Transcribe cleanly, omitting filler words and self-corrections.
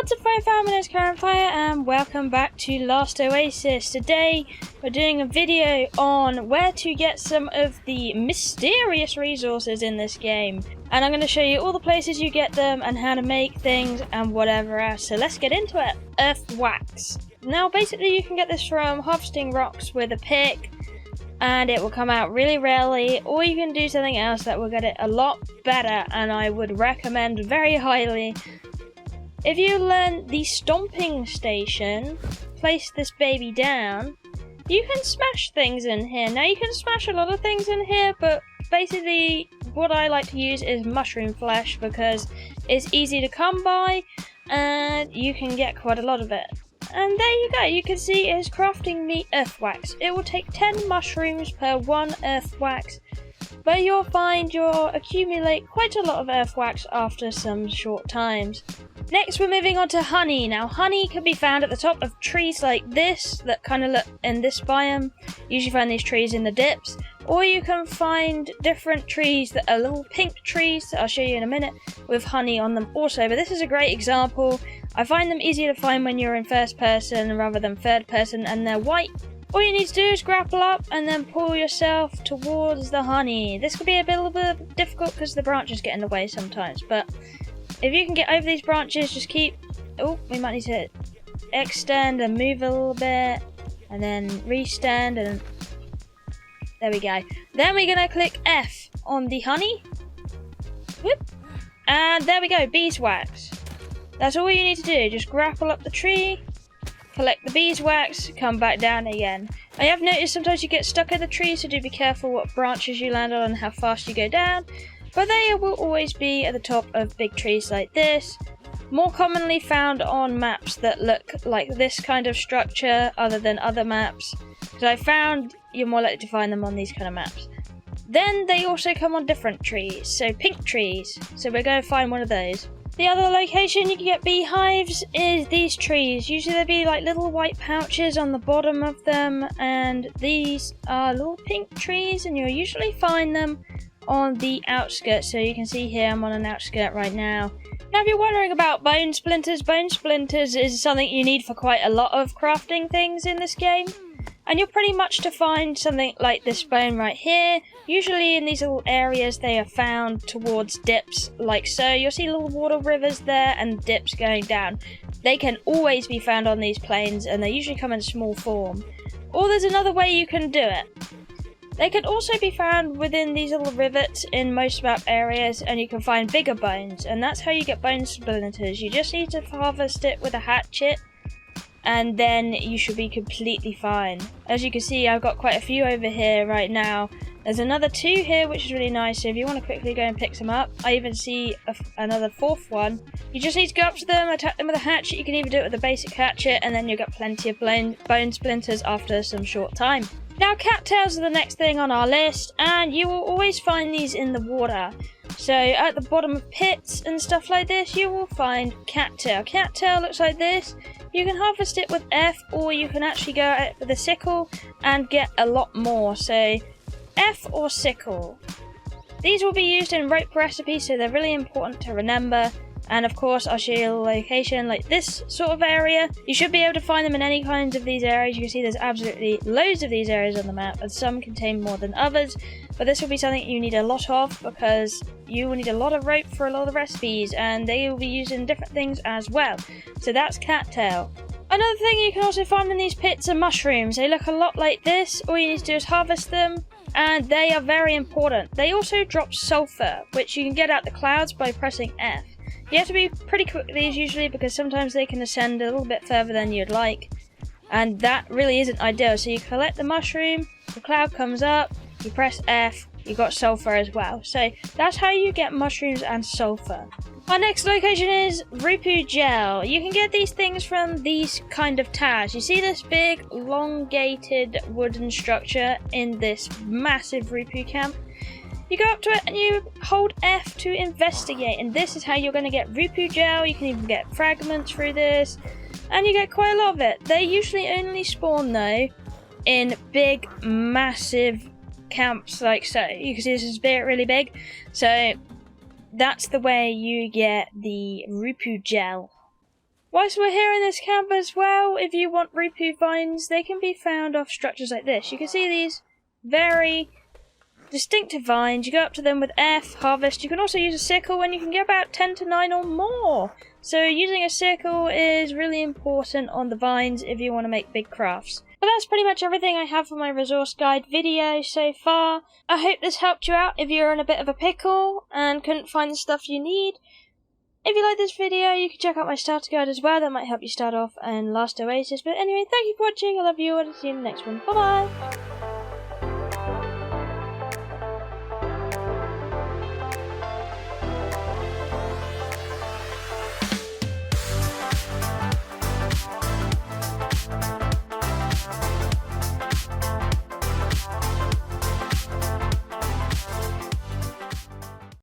What's up, Fire family? It's Cattails and welcome back to Last Oasis. Today we're doing a video on where to get some of the mysterious resources in this game. And I'm going to show you all the places you get them and how to make things and whatever else. So let's get into it. Earth wax. Now basically you can get this from harvesting rocks with a pick, and it will come out really rarely, or you can do something else that will get it a lot better, and I would recommend very highly. If you learn the stomping station, place this baby down, you can smash things in here. Now you can smash a lot of things in here, but basically what I like to use is mushroom flesh because it's easy to come by and you can get quite a lot of it. And there you go, you can see it is crafting me earth wax. It will take 10 mushrooms per 1 earth wax, but you'll find you'll accumulate quite a lot of earth wax after some short times. Next we're moving on to honey. Now honey can be found at the top of trees like this that kind of look in this biome. You usually find these trees in the dips, or you can find different trees that are little pink trees that I'll show you in a minute with honey on them also, but this is a great example. I find them easier to find when you're in first person rather than third person, and they're white. All you need to do is grapple up and then pull yourself towards the honey. This could be a little bit difficult because the branches get in the way sometimes, but if you can get over these branches, just keep... Oh, we might need to extend and move a little bit, and then restand, and there we go. Then we're going to click F on the honey. Whoop. And there we go, beeswax. That's all you need to do, just grapple up the tree, collect the beeswax, come back down again. I have noticed sometimes you get stuck in the tree, so do be careful what branches you land on and how fast you go down. But they will always be at the top of big trees like this. More commonly found on maps that look like this kind of structure other than other maps. So I found you're more likely to find them on these kind of maps. Then they also come on different trees, so pink trees. So we're going to find one of those. The other location you can get beehives is these trees. Usually there'll be like little white pouches on the bottom of them, and these are little pink trees, and you'll usually find them on the outskirts. So you can see here I'm on an outskirt right now. Now if you're wondering about bone splinters is something you need for quite a lot of crafting things in this game. And you're pretty much to find something like this bone right here. Usually in these little areas they are found towards dips like so. You'll see little water rivers there and dips going down. They can always be found on these plains, and they usually come in small form. Or there's another way you can do it. They can also be found within these little rivets in most map areas, and you can find bigger bones, and that's how you get bone splinters. You just need to harvest it with a hatchet, and then you should be completely fine. As you can see, I've got quite a few over here right now. There's another 2 here, which is really nice, so if you want to quickly go and pick some up. I even see another 4th one. You just need to go up to them, attack them with a hatchet. You can even do it with a basic hatchet, and then you'll get plenty of bone splinters after some short time. Now cattails are the next thing on our list, and you will always find these in the water. So at the bottom of pits and stuff like this, you will find cattail. Cattail looks like this. You can harvest it with F, or you can actually go at it with a sickle and get a lot more. So F or sickle. These will be used in rope recipes, so they're really important to remember. And of course I'll show you a location like this sort of area. You should be able to find them in any kinds of these areas. You can see there's absolutely loads of these areas on the map, and some contain more than others. But this will be something you need a lot of, because you will need a lot of rope for a lot of recipes, and they will be used in different things as well. So that's cattail. Another thing you can also find in these pits are mushrooms. They look a lot like this. All you need to do is harvest them, and they are very important. They also drop sulfur, which you can get out the clouds by pressing F. You have to be pretty quick with these usually, because sometimes they can ascend a little bit further than you'd like, and that really isn't ideal. So you collect the mushroom, the cloud comes up, you press F, you got sulfur as well. So that's how you get mushrooms and sulfur. Our next location is Rupu Gel. You can get these things from these kind of towers. You see this big elongated wooden structure in this massive Rupu camp? You go up to it and you hold F to investigate, and this is how you're going to get Rupu Gel. You can even get fragments through this, and you get quite a lot of it. They usually only spawn though in big massive camps like so. You can see this is really big, so that's the way you get the Rupu Gel. Whilst we're here in this camp as well, if you want Rupu vines, they can be found off structures like this. You can see these very distinctive vines. You go up to them with F, harvest. You can also use a sickle and you can get about 10 to 9 or more. So using a sickle is really important on the vines if you want to make big crafts. But that's pretty much everything I have for my resource guide video so far. I hope this helped you out if you're in a bit of a pickle and couldn't find the stuff you need. If you like this video, you can check out my starter guide as well. That might help you start off in Last Oasis. But anyway, thank you for watching. I love you all. I'll see you in the next one. Bye bye.